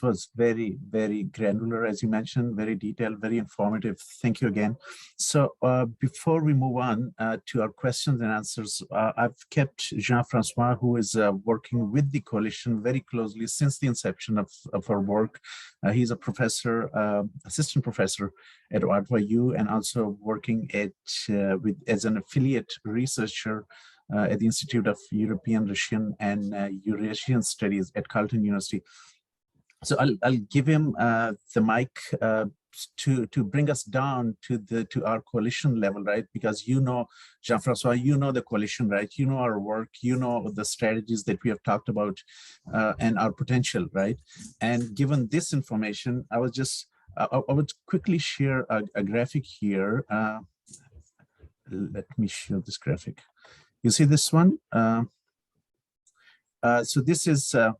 was very, very granular, as you mentioned, very detailed, very informative. Thank you again. So before we move on to our questions and answers, I've kept Jean-François, who is working with the coalition very closely since the inception of our work. He's a professor, assistant professor at RYU, and also working as an affiliate researcher at the Institute of European, Russian, and Eurasian Studies at Carleton University. So I'll give him the mic to bring us down to our coalition level, right? Because you know, Jean-François, you know the coalition, right? You know our work, you know the strategies that we have talked about and our potential, right? And given this information, I would quickly share a graphic here. Let me show this graphic. You see this one? So this is a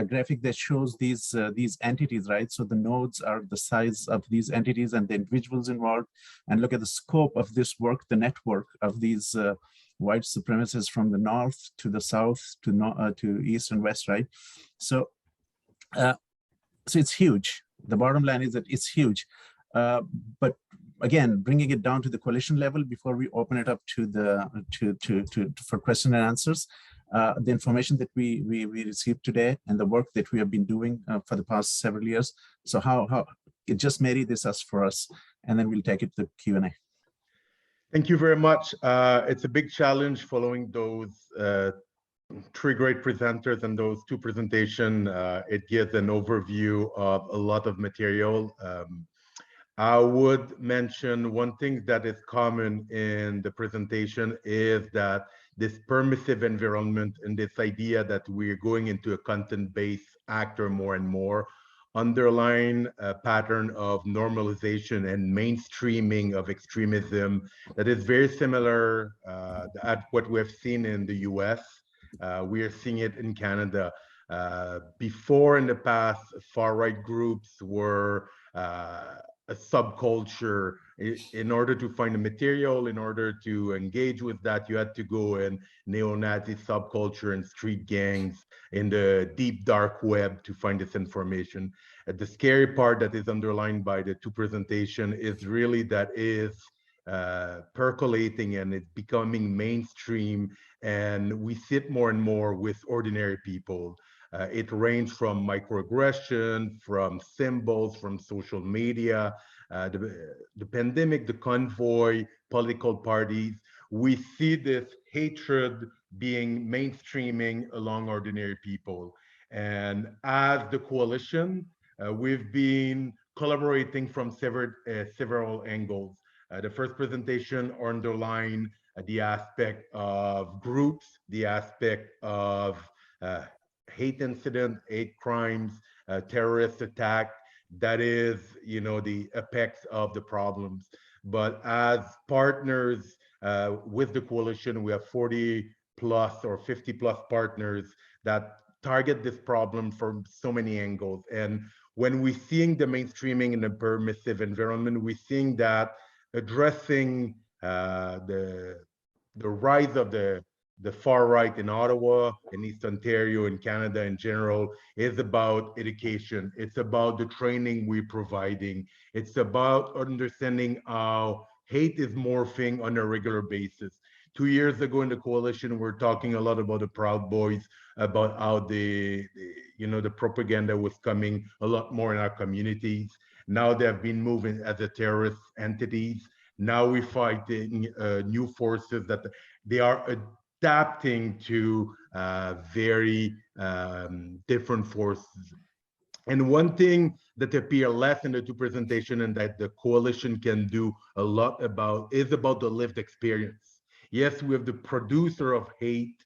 graphic that shows these entities, right? So the nodes are the size of these entities and the individuals involved, and look at the scope of this work, the network of these white supremacists from the north to the south to east and west, right? So so it's huge. The bottom line is that it's huge, but again, bringing it down to the coalition level before we open it up to for question and answers. The information that we received today and the work that we have been doing for the past several years. So how it just married this us for us, and then we'll take it to Q&A. Thank you very much. It's a big challenge following those three great presenters and those two presentations. It gives an overview of a lot of material. I would mention one thing that is common in the presentation is that this permissive environment and this idea that we're going into a content-based actor more and more underline a pattern of normalization and mainstreaming of extremism that is very similar at what we have seen in the US. We are seeing it in Canada. Before in the past, far-right groups were a subculture. In order to find the material, in order to engage with that, you had to go in neo-Nazi subculture and street gangs in the deep dark web to find this information. The scary part that is underlined by the two presentations is really that is percolating and it's becoming mainstream, and we see it more and more with ordinary people. It ranges from microaggression, from symbols, from social media, the pandemic, the convoy, political parties. We see this hatred being mainstreaming along ordinary people. And as the coalition, we've been collaborating from several angles. The first presentation underlined the aspect of groups, the aspect of hate incident, hate crimes, terrorist attack. That is, the apex of the problems. But as partners with the coalition, we have 40 plus or 50 plus partners that target this problem from so many angles. And when we're seeing the mainstreaming in a permissive environment, we're seeing that addressing the rise of the far right in Ottawa, in East Ontario, in Canada in general, is about education. It's about the training we're providing. It's about understanding how hate is morphing on a regular basis. 2 years ago in the coalition, we're talking a lot about the Proud Boys, about how the propaganda was coming a lot more in our communities. Now they have been moving as a terrorist entities. Now we're fighting new forces that they are adapting to very different forces. And one thing that appear less in the two presentations and that the coalition can do a lot about is about the lived experience. Yes, we have the producer of hate.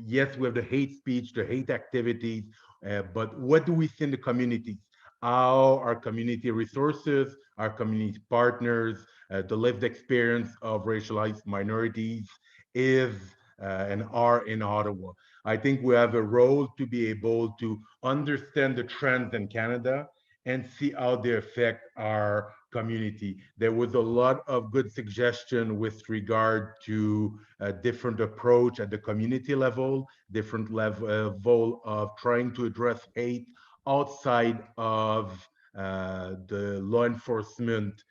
Yes, we have the hate speech, the hate activities, but what do we see in the communities? How our community resources, our community partners, the lived experience of racialized minorities is and are in Ottawa. I think we have a role to be able to understand the trends in Canada and see how they affect our community. There was a lot of good suggestion with regard to a different approach at the community level, different level of trying to address hate outside of the law enforcement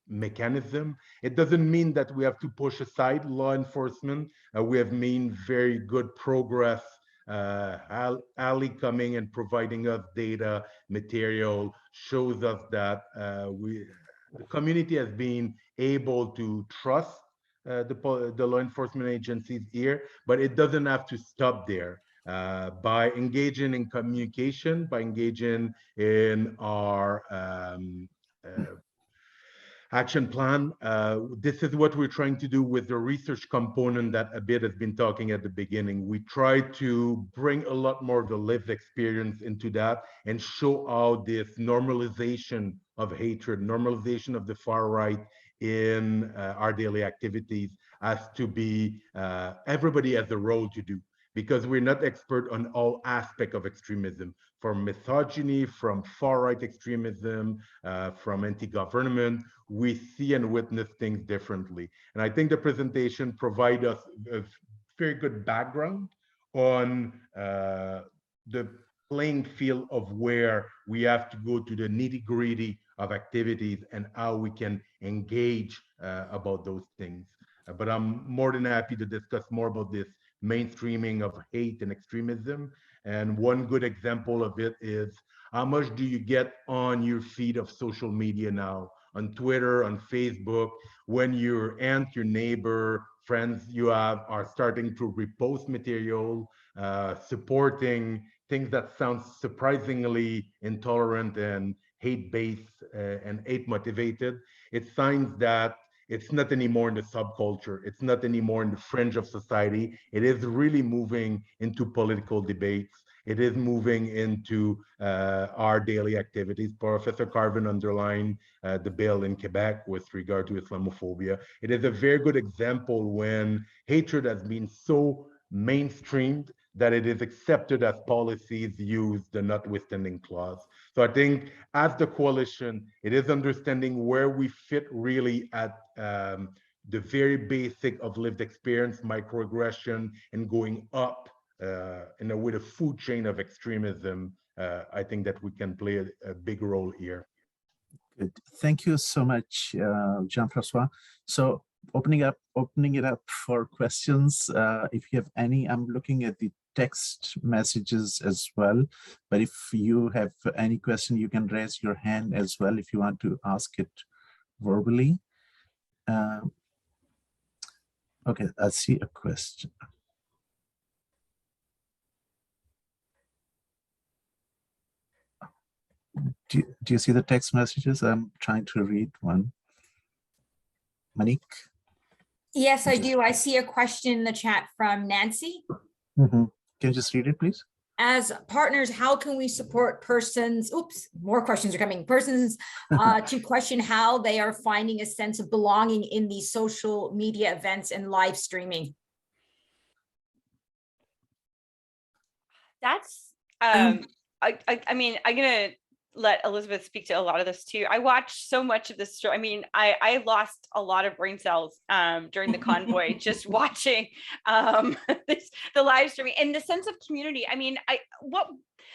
mechanism. It doesn't mean that we have to push aside law enforcement. We have made very good progress. Ali coming and providing us data material shows us that the community has been able to trust the law enforcement agencies here, but it doesn't have to stop there. By engaging in communication, by engaging in our action plan. This is what we're trying to do with the research component that Abid has been talking at the beginning. We try to bring a lot more of the lived experience into that and show how this normalization of hatred, normalization of the far right in our daily activities has to be, everybody has a role to do, because we're not expert on all aspects of extremism, from misogyny, from far-right extremism, from anti-government. We see and witness things differently. And I think the presentation provides us a very good background on the playing field of where we have to go to the nitty-gritty of activities and how we can engage about those things. But I'm more than happy to discuss more about this mainstreaming of hate and extremism. And one good example of it is, how much do you get on your feed of social media now, on Twitter, on Facebook, when your aunt, your neighbor, friends you have are starting to repost material, supporting things that sound surprisingly intolerant and hate-based and hate-motivated. It's signs that it's not anymore in the subculture. It's not anymore in the fringe of society. It is really moving into political debates. It is moving into our daily activities. Professor Carvin underlined the bill in Quebec with regard to Islamophobia. It is a very good example when hatred has been so mainstreamed that it is accepted as policies use the notwithstanding clause. So I think as the coalition, it is understanding where we fit really at the very basic of lived experience, microaggression, and going up in a way the food chain of extremism. I think that we can play a big role here. Good. Thank you so much, Jean-François. So opening it up for questions. If you have any, I'm looking at the text messages as well, but if you have any question, you can raise your hand as well if you want to ask it verbally. Okay, I see a question. Do you see the text messages? I'm trying to read one. Monique? Yes, I do. I see a question in the chat from Nancy. Mm-hmm. Can you just read it, please? As partners, how can we support persons, more questions are coming, persons to question how they are finding a sense of belonging in these social media events and live streaming? That's, I mean, I'm going to let Elizabeth speak to a lot of this too. I watched so much of this. I mean, I lost a lot of brain cells during the convoy, just watching the live streaming and the sense of community. I mean,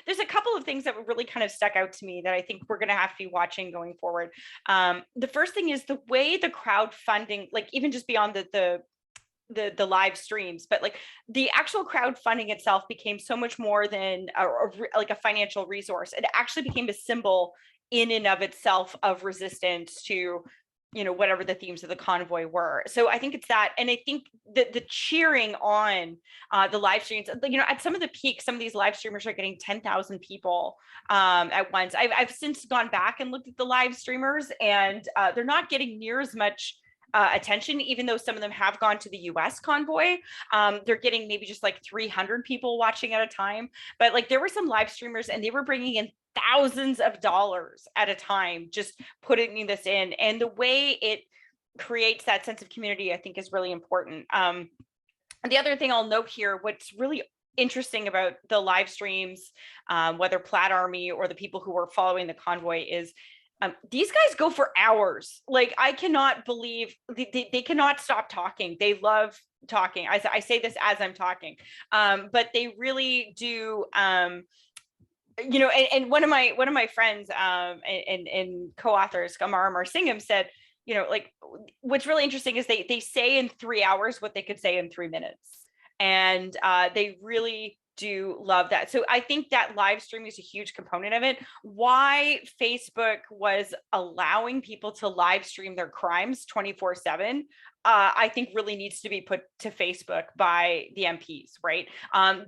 there's a couple of things that really kind of stuck out to me that I think we're going to have to be watching going forward. The first thing is the way the crowdfunding, like even just beyond the live streams, but like the actual crowdfunding itself became so much more than like a financial resource. It actually became a symbol in and of itself of resistance to, you know, whatever the themes of the convoy were. So I think it's that. And I think that the cheering on the live streams, you know, at some of the peaks, some of these live streamers are getting 10,000 people at once. I've since gone back and looked at the live streamers, and they're not getting near as much attention, even though some of them have gone to the US convoy. They're getting maybe just like 300 people watching at a time. But like there were some live streamers and they were bringing in thousands of dollars at a time, just putting this in. And the way it creates that sense of community, I think is really important. And the other thing I'll note here, what's really interesting about the live streams, whether Plaid Army or the people who were following the convoy, is these guys go for hours. Like, I cannot believe they cannot stop talking. They love talking. I say this as I'm talking, but they really do you know, and one of my friends and co-authors, Kamara Marsingham, said, you know, like, what's really interesting is they say in 3 hours what they could say in 3 minutes, and they really do love that. So I think that live streaming is a huge component of it. Why Facebook was allowing people to live stream their crimes 24/7, I think really needs to be put to Facebook by the MPs, right?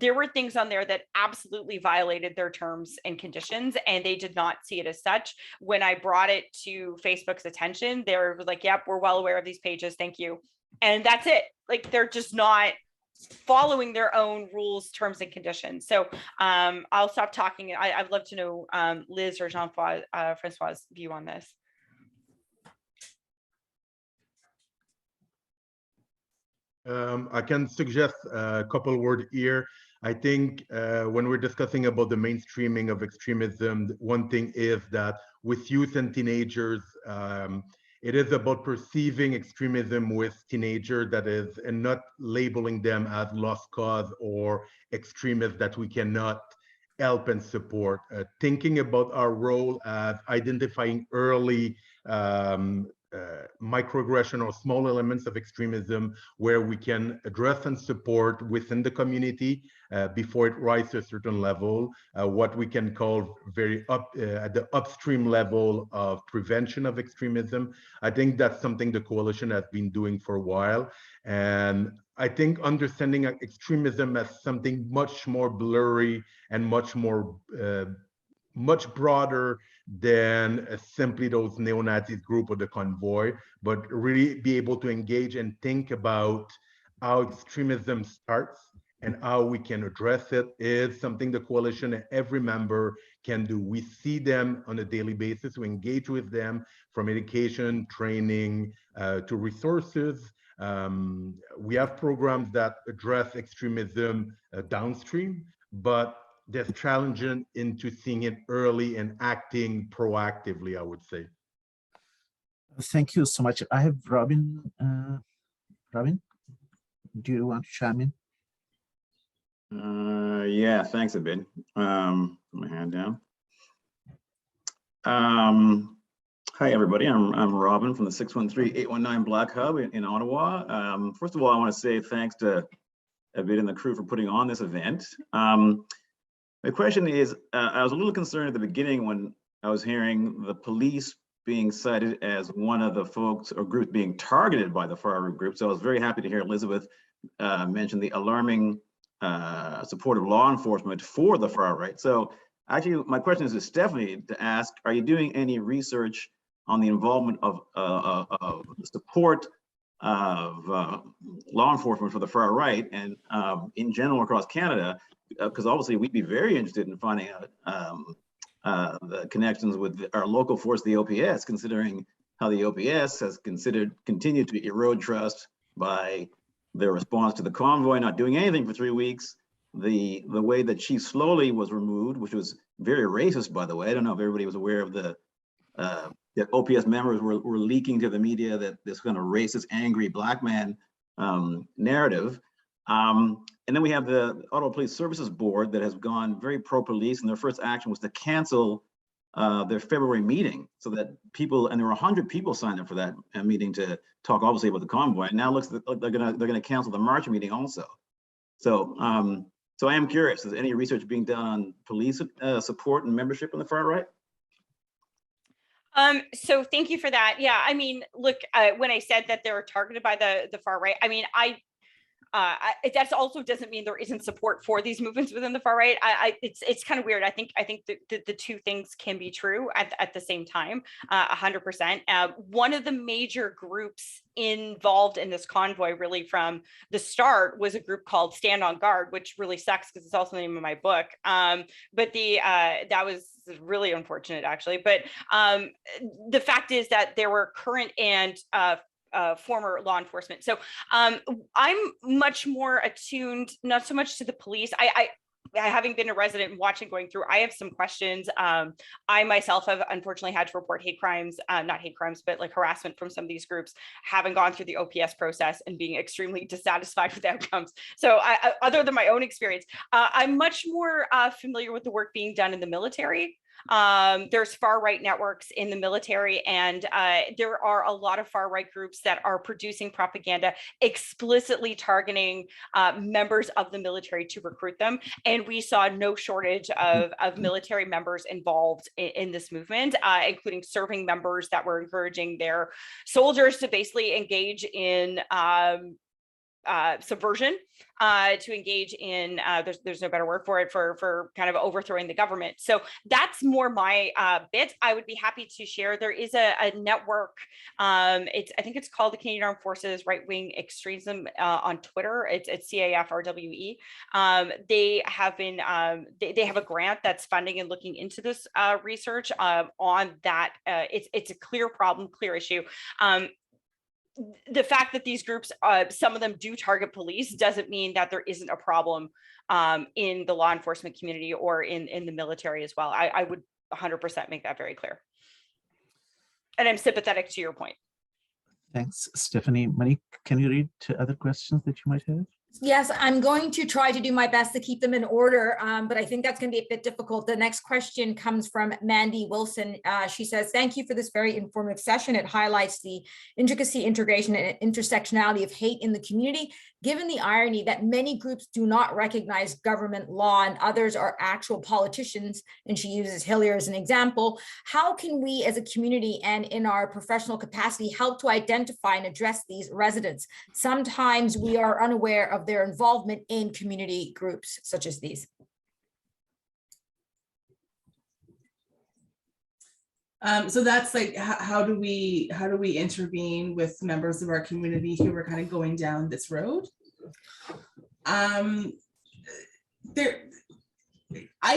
There were things on there that absolutely violated their terms and conditions, and they did not see it as such. When I brought it to Facebook's attention, they were like, yep, we're well aware of these pages, thank you. And that's it. Like, they're just not following their own rules, terms, and conditions. So I'll stop talking. I'd love to know Liz or Jean-François' view on this. I can suggest a couple words here. I think when we're discussing about the mainstreaming of extremism, one thing is that with youth and teenagers, it is about perceiving extremism with teenagers, that is, and not labeling them as lost cause or extremists that we cannot help and support. Thinking about our role as identifying early microaggression or small elements of extremism where we can address and support within the community before it rises to a certain level, what we can call very at the upstream level of prevention of extremism. I think that's something the coalition has been doing for a while. And I think understanding extremism as something much more blurry and much broader than simply those neo-Nazis group or the convoy, but really be able to engage and think about how extremism starts and how we can address it is something the coalition and every member can do. We see them on a daily basis. We engage with them from education, training, to resources. We have programs that address extremism downstream, but there's challenging into seeing it early and acting proactively, I would say. Thank you so much. I have Robin. Robin, do you want to chime in? Yeah, thanks, Abid. Put my hand down. Hi, everybody. I'm Robin from the 613-819 Black Hub in Ottawa. First of all, I want to say thanks to Abid and the crew for putting on this event. The question is, I was a little concerned at the beginning when I was hearing the police being cited as one of the folks or groups being targeted by the far-right group. So I was very happy to hear Elizabeth mention the alarming support of law enforcement for the far-right. So actually, my question is to Stephanie to ask, are you doing any research on the involvement of the support of law enforcement for the far-right and in general across Canada? Because obviously we'd be very interested in finding out the connections with our local force, the OPS, considering how the OPS has continued to erode trust by their response to the convoy, not doing anything for 3 weeks. The way that Chief Slowly was removed, which was very racist, by the way. I don't know if everybody was aware of that OPS members were leaking to the media that this kind of racist, angry black man narrative. And then we have the Ottawa Police Services Board that has gone very pro-police, and their first action was to cancel their February meeting, so that people, and there were 100 people signed up for that meeting to talk obviously about the convoy. And now it looks like they're gonna cancel the March meeting also. So so I am curious, is any research being done on police support and membership on the far right? So thank you for that. Yeah, I mean, look, when I said that they were targeted by the far right, I mean, that also doesn't mean there isn't support for these movements within the far right. It's kind of weird. I think the two things can be true at the same time, 100%. One of the major groups involved in this convoy, really from the start, was a group called Stand on Guard, which really sucks because it's also the name of my book. But that was really unfortunate, actually. But the fact is that there were current and former law enforcement. So I'm much more attuned, not so much to the police. having been a resident and watching going through, I have some questions. I myself have unfortunately had to report hate crimes, not hate crimes, but like harassment from some of these groups, having gone through the OPS process and being extremely dissatisfied with outcomes. So other than my own experience, I'm much more familiar with the work being done in the military. There's far right networks in the military, and there are a lot of far right groups that are producing propaganda explicitly targeting members of the military to recruit them. And we saw no shortage of military members involved in this movement, including serving members that were encouraging their soldiers to basically engage in subversion, to engage in, there's no better word for it, for kind of overthrowing the government. So that's more my bit. I would be happy to share. There is a network. I think it's called the Canadian Armed Forces Right Wing Extremism on Twitter. It's CAFRWE. They have been, they have a grant that's funding and looking into this research on that. It's a clear problem, clear issue. The fact that these groups, some of them do target police, doesn't mean that there isn't a problem in the law enforcement community or in the military as well. I would 100% make that very clear. And I'm sympathetic to your point. Thanks, Stephanie. Monique, can you read other questions that you might have? Yes, I'm going to try to do my best to keep them in order, but I think that's going to be a bit difficult. The next question comes from Mandy Wilson. She says, thank you for this very informative session. It highlights the intricacy, integration, and intersectionality of hate in the community. Given the irony that many groups do not recognize government law and others are actual politicians, and she uses Hillier as an example, how can we as a community and in our professional capacity help to identify and address these residents? Sometimes we are unaware of their involvement in community groups such as these. So that's like, how do we intervene with members of our community who are kind of going down this road? I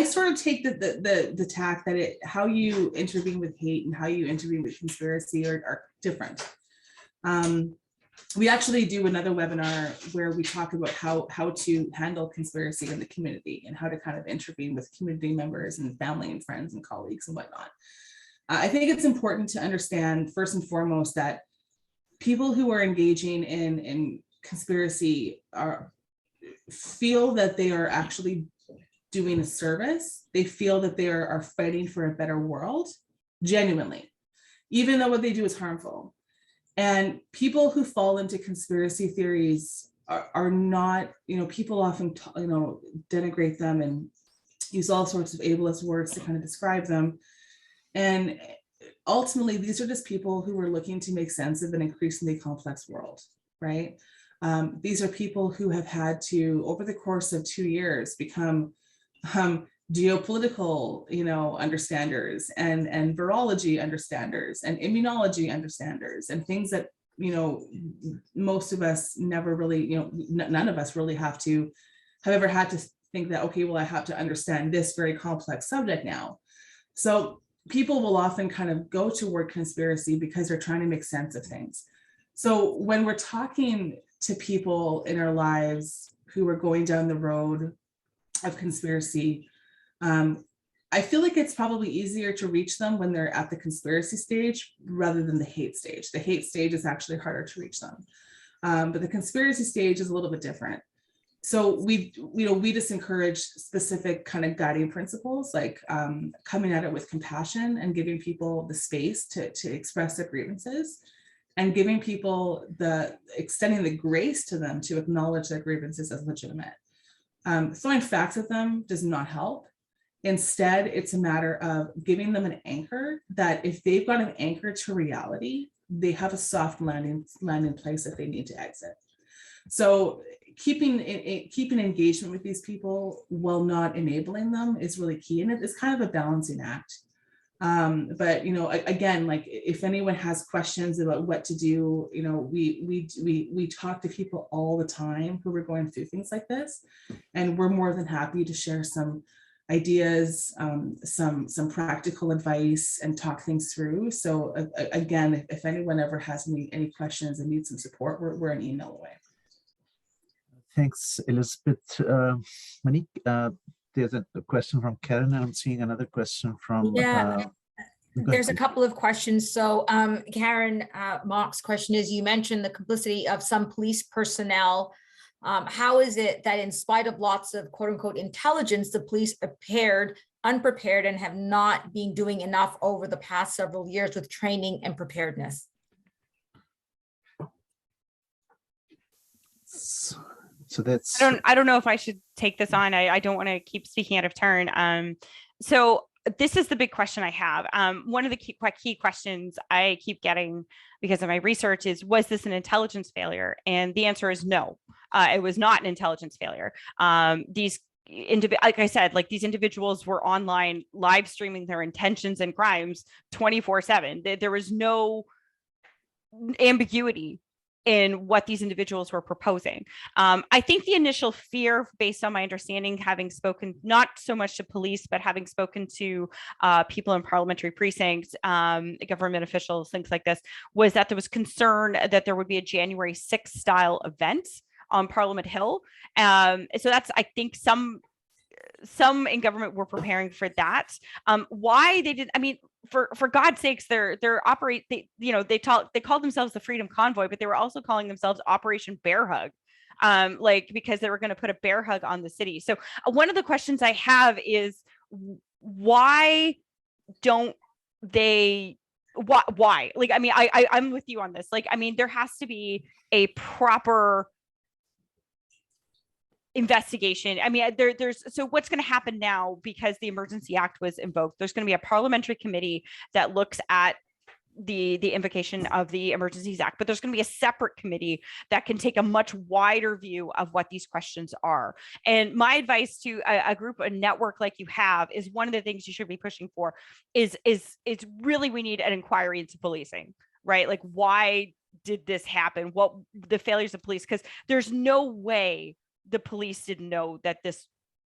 sort of take the tack that how you intervene with hate and how you intervene with conspiracy are different. We actually do another webinar where we talk about how to handle conspiracy in the community and how to kind of intervene with community members and family and friends and colleagues and whatnot. I think it's important to understand first and foremost that people who are engaging in conspiracy feel that they are actually doing a service. They feel that they are fighting for a better world, genuinely, even though what they do is harmful. And people who fall into conspiracy theories are not, people often, denigrate them and use all sorts of ableist words to kind of describe them. And ultimately, these are just people who are looking to make sense of an increasingly complex world, right? These are people who have had to, over the course of 2 years, become geopolitical, understanders and virology understanders and immunology understanders and things that, most of us never really, none of us really have ever had to think that, okay, well, I have to understand this very complex subject now. So people will often kind of go toward conspiracy because they're trying to make sense of things. So when we're talking to people in our lives who are going down the road of conspiracy, I feel like it's probably easier to reach them when they're at the conspiracy stage rather than the hate stage. The hate stage is actually harder to reach them. But the conspiracy stage is a little bit different. So we just encourage specific kind of guiding principles, like coming at it with compassion and giving people the space to express their grievances, and giving people extending the grace to them to acknowledge their grievances as legitimate. Throwing facts at them does not help. Instead, it's a matter of giving them an anchor that if they've got an anchor to reality, they have a soft landing place if they need to exit. So keeping engagement with these people while not enabling them is really key, and it's kind of a balancing act. But again, like if anyone has questions about what to do, we talk to people all the time who are going through things like this, and we're more than happy to share some ideas, some practical advice, and talk things through. So again, if anyone ever has any questions and needs some support, we're an email away. Thanks, Elizabeth. Monique, there's a question from Karen. I'm seeing another question from. Yeah. Go There's a ahead, couple of questions. So Karen Mock's question is, you mentioned the complicity of some police personnel. How is it that in spite of lots of quote unquote intelligence, the police appeared unprepared and have not been doing enough over the past several years with training and preparedness? So that's. I don't know if I should take this on. I don't want to keep speaking out of turn. So this is the big question I have. One of the key questions I keep getting because of my research is, was this an intelligence failure? And the answer is no, it was not an intelligence failure. Like I said, like these individuals were online live streaming their intentions and crimes 24/7. There was no ambiguity in what these individuals were proposing. I think the initial fear, based on my understanding, having spoken not so much to police, but having spoken to people in parliamentary precincts, government officials, things like this, was that there was concern that there would be a January 6th style event on Parliament Hill. So that's, I think, some in government were preparing for that. Why they did, I mean, for God's sakes, they called themselves the Freedom Convoy, but they were also calling themselves Operation Bear Hug, because they were going to put a bear hug on the city. So one of the questions I have is, why don't they? Why? Like, I mean, I'm with you on this. Like, I mean, there has to be a proper investigation. I mean, so what's going to happen now, because the Emergency Act was invoked? There's going to be a parliamentary committee that looks at the invocation of the Emergencies Act, but there's going to be a separate committee that can take a much wider view of what these questions are. And my advice to a group, a network like you have, is one of the things you should be pushing for is really, we need an inquiry into policing, right? Like, why did this happen? What the failures of police? Because there's no way the police didn't know that this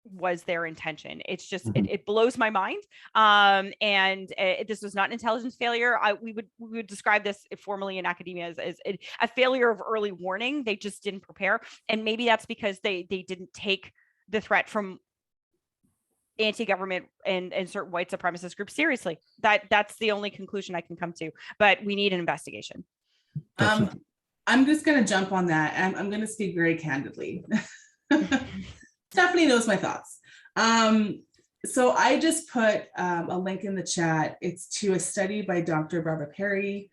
was their intention. It's just, it blows my mind. This was not an intelligence failure. We would describe this formally in academia as a failure of early warning. They just didn't prepare. And maybe that's because they didn't take the threat from anti-government and certain white supremacist groups seriously. That's the only conclusion I can come to, but we need an investigation. I'm just going to jump on that. I'm going to speak very candidly. Stephanie knows my thoughts. So I just put a link in the chat. It's to a study by Dr. Barbara Perry,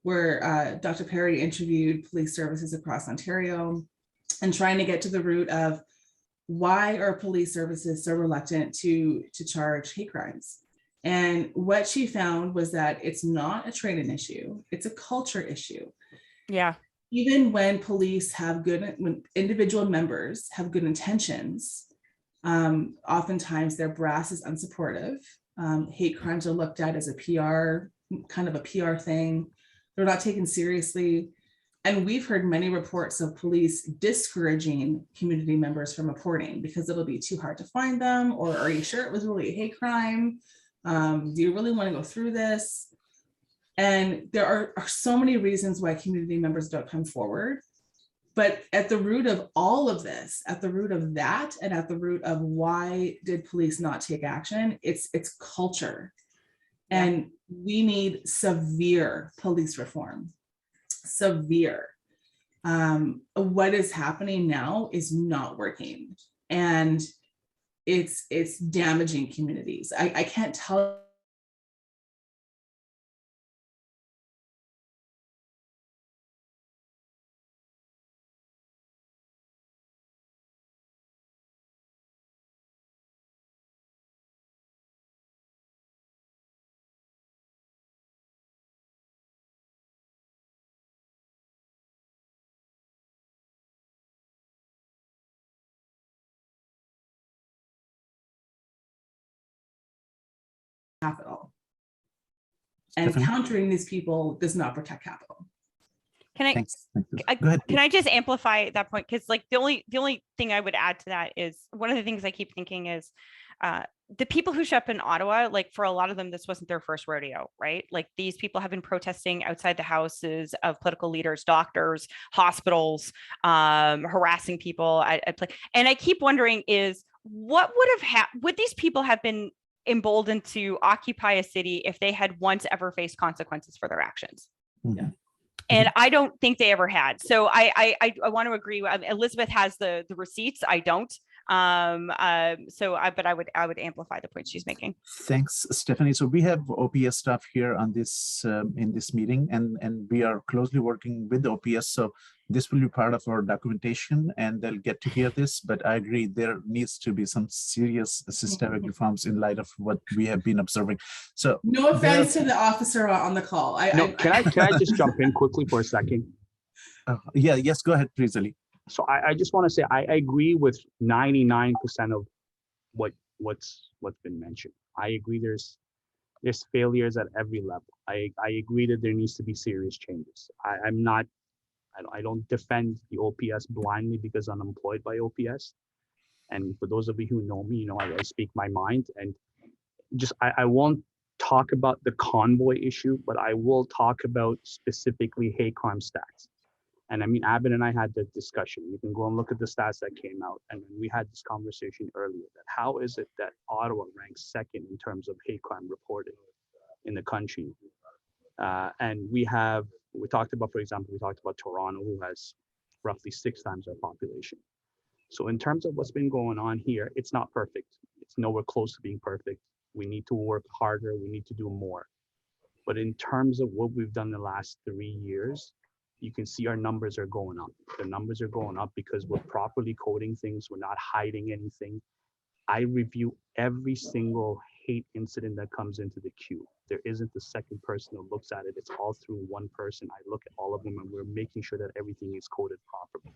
where Dr. Perry interviewed police services across Ontario and trying to get to the root of why are police services so reluctant to charge hate crimes. And what she found was that it's not a training issue, it's a culture issue. Yeah. Even when police when individual members have good intentions, oftentimes their brass is unsupportive. Hate crimes are looked at as a PR, kind of a PR thing. They're not taken seriously. And we've heard many reports of police discouraging community members from reporting because it'll be too hard to find them, or are you sure it was really a hate crime? Do you really want to go through this? And there are so many reasons why community members don't come forward. But at the root of all of this, at the root of that, and at the root of why did police not take action, it's culture. Yeah. And we need severe police reform. Severe. What is happening now is not working. And it's damaging communities. I can't tell capital. And countering these people does not protect capital. Can I just amplify that point? Because like the only thing I would add to that is, one of the things I keep thinking is the people who show up in Ottawa, like for a lot of them, this wasn't their first rodeo, right? Like these people have been protesting outside the houses of political leaders, doctors, hospitals, harassing people. And I keep wondering is, what would these people have been emboldened to occupy a city if they had once ever faced consequences for their actions? Yeah. And I don't think they ever had. So I want to agree. Elizabeth has the receipts. I don't. But I would amplify the point she's making. Thanks, Stephanie. So we have OPS staff here on this in this meeting, and we are closely working with the OPS. So this will be part of our documentation, and they'll get to hear this. But I agree, there needs to be some serious systemic reforms in light of what we have been observing. So no offense to the officer on the call. Can I just jump in quickly for a second? Yes, go ahead, please, Ali. So I just want to say I agree with 99% of what's been mentioned. I agree there's failures at every level. I agree that there needs to be serious changes. I don't defend the OPS blindly because I'm employed by OPS. And for those of you who know me, I speak my mind, and just I won't talk about the convoy issue, but I will talk about specifically hate crime stats. And I mean, Abin and I had the discussion. You can go and look at the stats that came out. And we had this conversation earlier that how is it that Ottawa ranks second in terms of hate crime reported in the country? And we talked about, for example, Toronto, who has roughly 6 times our population. So in terms of what's been going on here, it's not perfect. It's nowhere close to being perfect. We need to work harder. We need to do more. But in terms of what we've done the last 3 years, you can see our numbers are going up. The numbers are going up because we're properly coding things. We're not hiding anything. I review every single hate incident that comes into the queue. There isn't the second person who looks at it. It's all through one person. I look at all of them, and we're making sure that everything is coded properly.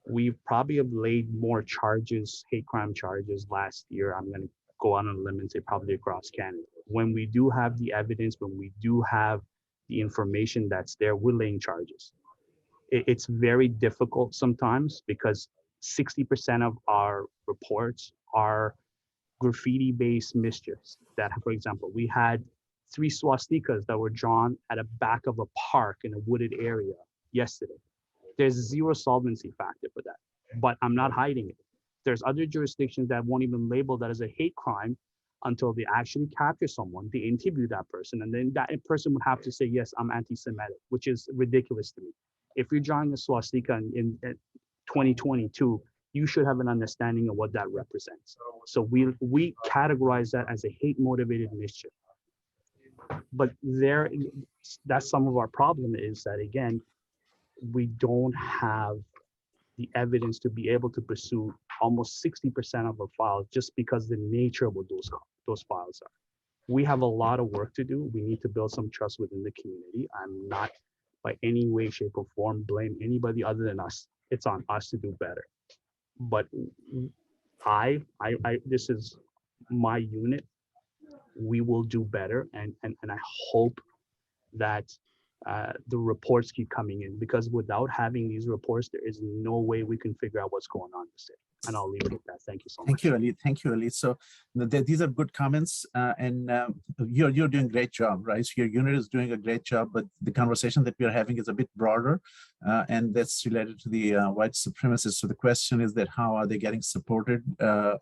We probably have laid more charges, hate crime charges last year. I'm going to go out on a limb and say probably across Canada. When we do have the evidence, when we do have the information that's there, we're laying charges. It's very difficult sometimes because 60% of our reports are graffiti-based mischiefs. That, for example, we had 3 swastikas that were drawn at the back of a park in a wooded area yesterday. There's zero solvency factor for that, but I'm not hiding it. There's other jurisdictions that won't even label that as a hate crime until they actually capture someone, they interview that person, and then that person would have to say, yes, I'm anti-Semitic, which is ridiculous to me. If you're drawing a swastika in 2022, you should have an understanding of what that represents. So we categorize that as a hate-motivated mischief. But that's some of our problem is that, again, we don't have the evidence to be able to pursue almost 60% of our files just because the nature of what those files are. We have a lot of work to do. We need to build some trust within the community. I'm not by any way, shape, or form blame anybody other than us. It's on us to do better. But this is my unit. We will do better, and I hope that the reports keep coming in, because without having these reports, there is no way we can figure out what's going on in the city. And I'll leave it at that. Thank you so much. Thank you, Ali. Thank you, Ali. So these are good comments, and you're doing a great job, right? So your unit is doing a great job, but the conversation that we are having is a bit broader, and that's related to the white supremacists. So the question is that how are they getting supported,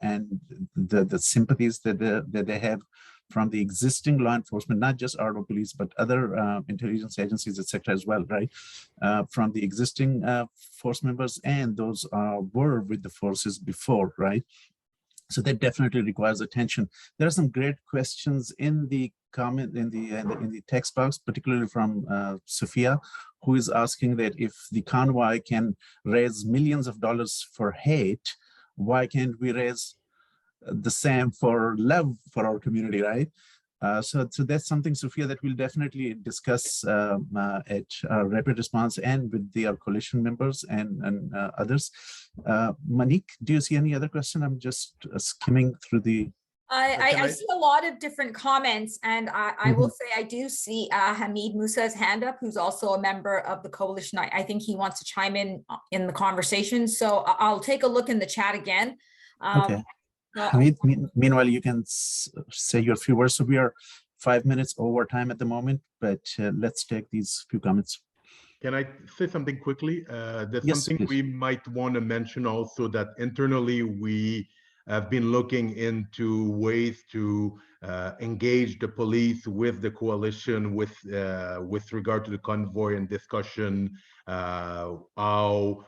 and the sympathies that they have from the existing law enforcement, not just Ottawa Police, but other intelligence agencies, etc., as well, right? From the existing force members and those were with the forces before, right? So that definitely requires attention. There are some great questions in the comment in the text box, particularly from Sophia, who is asking that if the convoy can raise millions of dollars for hate, why can't we raise the same for love for our community, right? So that's something, Sophia, that we'll definitely discuss at Rapid Response and with our coalition members and others. Monique, do you see any other question? I'm just skimming through the... I see a lot of different comments, and I will say I do see Hamid Musa's hand up, who's also a member of the coalition. I think he wants to chime in the conversation. So I'll take a look in the chat again. Okay. Hamid, meanwhile, you can say your few words. So we are 5 minutes over time at the moment, but let's take these few comments. Can I say something quickly? There's Yes, something please. we might want to mention also, that internally we have been looking into ways to engage the police with the coalition with regard to the convoy and discussion, how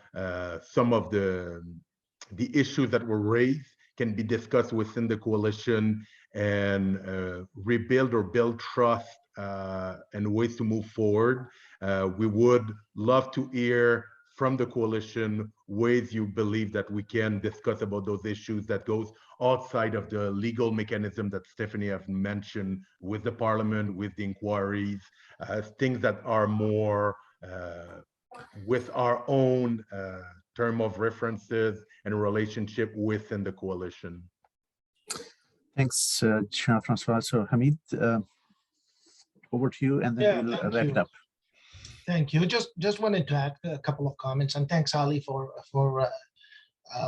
some of the issues that were raised can be discussed within the coalition and rebuild or build trust and ways to move forward. We would love to hear from the coalition ways you believe that we can discuss about those issues that goes outside of the legal mechanism that Stephanie have mentioned with the parliament, with the inquiries, things that are more with our own term of references and relationship within the coalition. Thanks, Jean-François. So Hamid, over to you, and then we'll wrap it up. Thank you. Just wanted to add a couple of comments, and thanks, Ali, for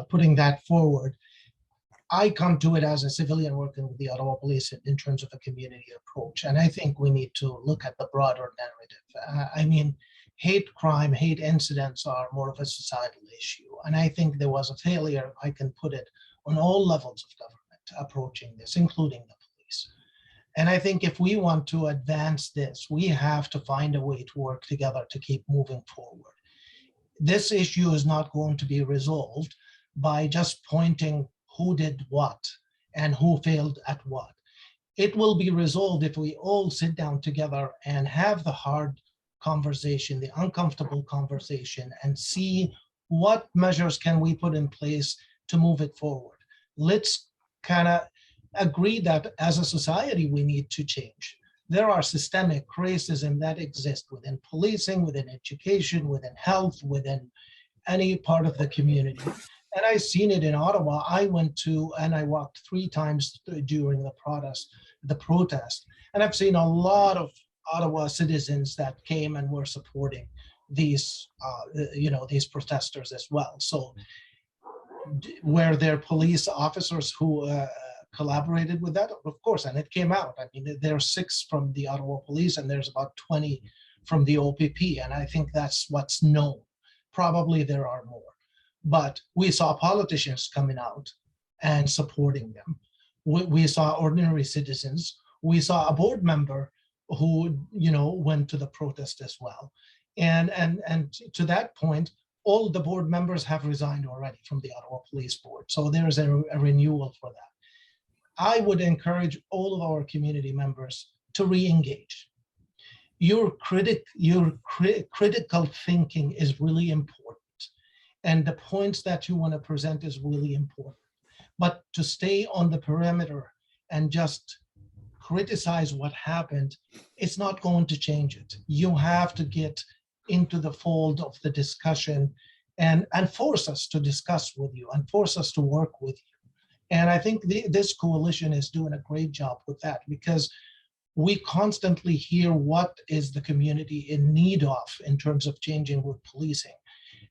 putting that forward. I come to it as a civilian working with the Ottawa Police in terms of a community approach, and I think we need to look at the broader narrative. I mean, hate crime, hate incidents are more of a societal issue, and I think there was a failure, I can put it, on all levels of government approaching this, including the police. And I think if we want to advance this, we have to find a way to work together to keep moving forward. This issue is not going to be resolved by just pointing who did what and who failed at what. It will be resolved if we all sit down together and have the hard conversation, the uncomfortable conversation, and see what measures can we put in place to move it forward. Let's kind of agree that as a society, we need to change. There are systemic racism that exist within policing, within education, within health, within any part of the community. And I've seen it in Ottawa. I went to, and I walked 3 times during the protest, and I've seen a lot of Ottawa citizens that came and were supporting these, these protesters as well. So were there police officers who collaborated with that? Of course, and it came out. I mean, there are 6 from the Ottawa Police and there's about 20 from the OPP, and I think that's what's known. Probably there are more, but we saw politicians coming out and supporting them. We saw ordinary citizens. We saw a board member who, went to the protest as well. And to that point, all the board members have resigned already from the Ottawa Police Board. So there's a renewal for that. I would encourage all of our community members to re-engage. Your critical thinking is really important. And the points that you want to present is really important. But to stay on the perimeter and just criticize what happened, it's not going to change it. You have to get into the fold of the discussion and force us to discuss with you and force us to work with you. And I think this coalition is doing a great job with that, because we constantly hear what is the community in need of in terms of changing with policing.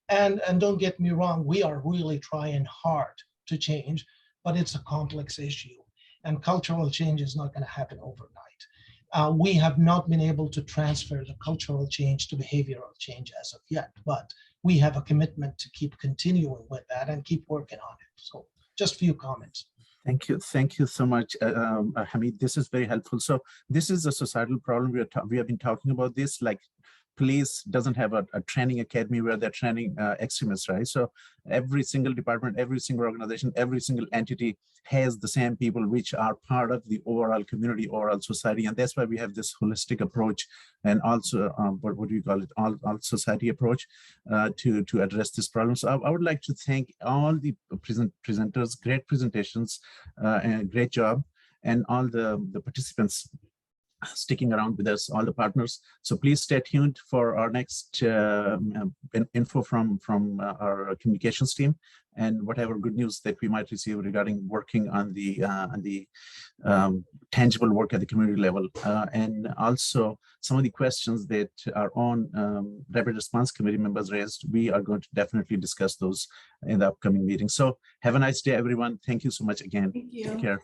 And don't get me wrong, we are really trying hard to change, but it's a complex issue. And cultural change is not going to happen overnight. We have not been able to transfer the cultural change to behavioral change as of yet, but we have a commitment to keep continuing with that and keep working on it. So just a few comments. Thank you so much, Hamid. This is very helpful. So this is a societal problem. We have been talking about this, like police doesn't have a training academy where they're training extremists, right? So every single department, every single organization, every single entity has the same people which are part of the overall community, overall society. And that's why we have this holistic approach and also, what do you call it, all society approach to address this problem. So I would like to thank all the presenters, great presentations, and great job, and all the participants sticking around with us, all the partners. So please stay tuned for our next info from our communications team, and whatever good news that we might receive regarding working on the tangible work at the community level, and also some of the questions that our own rapid response committee members raised. We are going to definitely discuss those in the upcoming meeting. So have a nice day, everyone. Thank you so much again. Thank you. Take care.